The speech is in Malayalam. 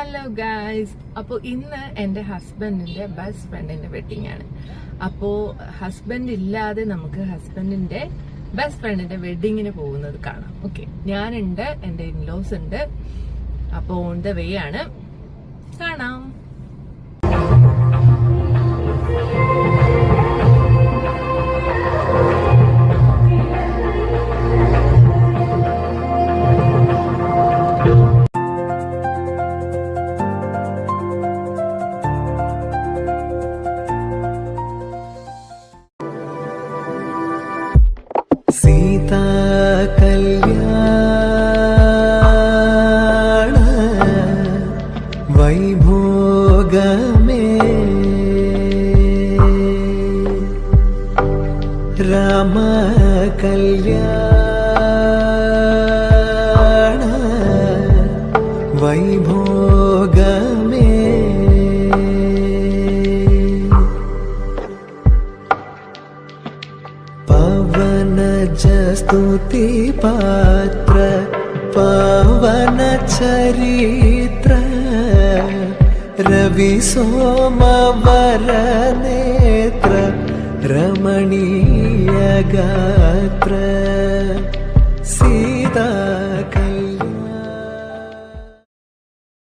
ഹലോ ഗായ്സ്, അപ്പോൾ ഇന്ന് എൻ്റെ ഹസ്ബൻഡിന്റെ ബെസ്റ്റ് ഫ്രണ്ടിന്റെ വെഡിങ് ആണ്. അപ്പോൾ ഹസ്ബൻഡ് ഇല്ലാതെ നമുക്ക് ഹസ്ബൻഡിന്റെ ബെസ്റ്റ് ഫ്രണ്ടിന്റെ വെഡിങ്ങിന് പോകുന്നത് കാണാം. ഓക്കെ, ഞാനുണ്ട്, എൻ്റെ ഇൻലോസ് ഉണ്ട്. അപ്പോൾ ഓൺ ദ വേ ആണ്, കാണാം. സീതാ കല്യാണ വൈഭോഗമേ രാമ കല്യാണ വൈഭോഗമേ स्तुति पात्र पावन चरित्र रवि सोमवर नेत्र रमणीय गात्र सीता